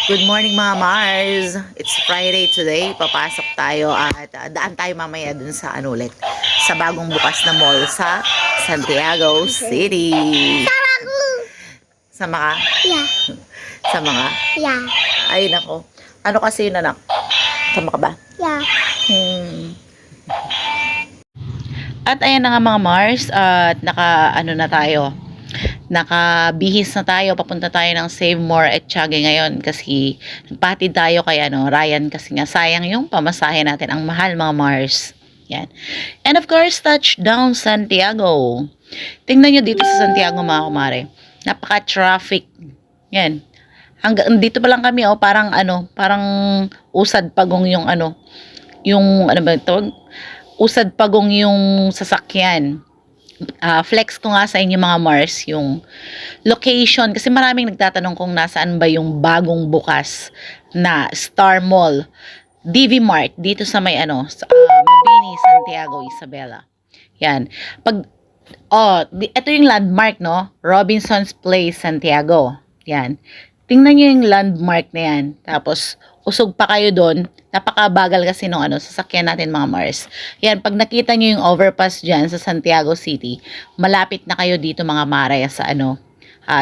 Good morning mga Mars! It's Friday today. Papasok tayo at daan tayo mamaya dun sa ano ulit, sa bagong bukas na mall sa Santiago City. Sama ka? Yeah. Sama ka? Yeah. Ay nako. Ano kasi yun anak? Sama ka ba? Yeah. At ayan na nga mga Mars, at naka-ano na tayo. Nakabihis na tayo, papunta tayo ng Save More at Tiague ngayon kasi nagpatid tayo kay Ryan kasi nga sayang yung pamasahe natin, ang mahal mga Mars. Yan. And of course, touchdown Santiago. Tingnan nyo dito sa Santiago mga kumare. Napaka-traffic. Yan. Hanggang dito pa lang kami parang parang usad pagong yung yung ano ba ito? Usad pagong yung sasakyan. Flex ko nga sa inyo mga Mars yung location kasi maraming nagtatanong kung nasaan ba yung bagong bukas na Star Mall DV Mart dito sa may sa Mabini, Santiago, Isabela. Yan. Ito yung landmark Robinson's Place, Santiago. Yan. Tingnan nyo yung landmark na yan. Tapos usog pa kayo doon. Napakabagal kasi nung sasakyan natin mga Mars. Yan, pag nakita nyo yung overpass dyan sa Santiago City, malapit na kayo dito mga Mare sa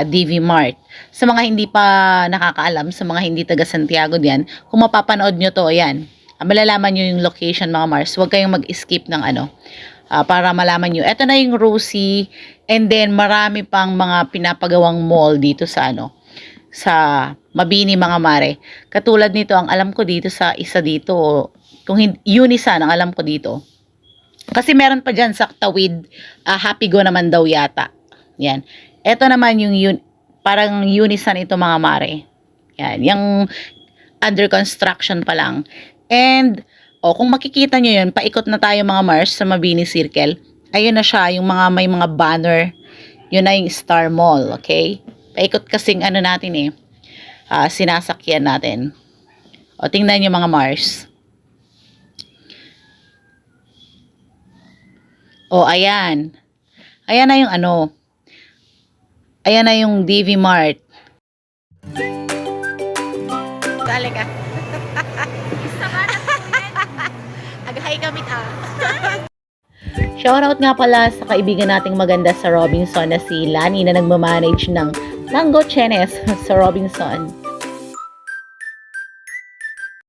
DV Mart. Sa mga hindi pa nakakaalam, sa mga hindi taga Santiago diyan, kung mapapanood nyo to, yan. Malalaman nyo yung location mga Mars. Huwag kayong mag-skip ng para malaman nyo. Ito na yung Rosie, and then marami pang mga pinapagawang mall dito sa sa Mabini mga Mare. Katulad nito, ang alam ko dito sa isa dito, kung Unisan ang alam ko dito. Kasi meron pa dyan sa Tawid, Happy Go naman daw yata. Yan. Ito naman yung parang Unisan ito mga Mare. Yan. Yung under construction pa lang. And, kung makikita nyo yun, paikot na tayo mga Mars sa Mabini Circle. Ayun na siya, yung may mga banner. Yun na yung Star Mall, okay? Paikot kasing natin sinasakyan natin. Tingnan nyo mga Mars. Ayan. Ayan na yung ayan na yung DV Mart. Dali ka. Agahay kami Shoutout nga pala sa kaibigan nating maganda sa Robinson na si Lani na nagmamanage ng Mango Chenes sa Robinson.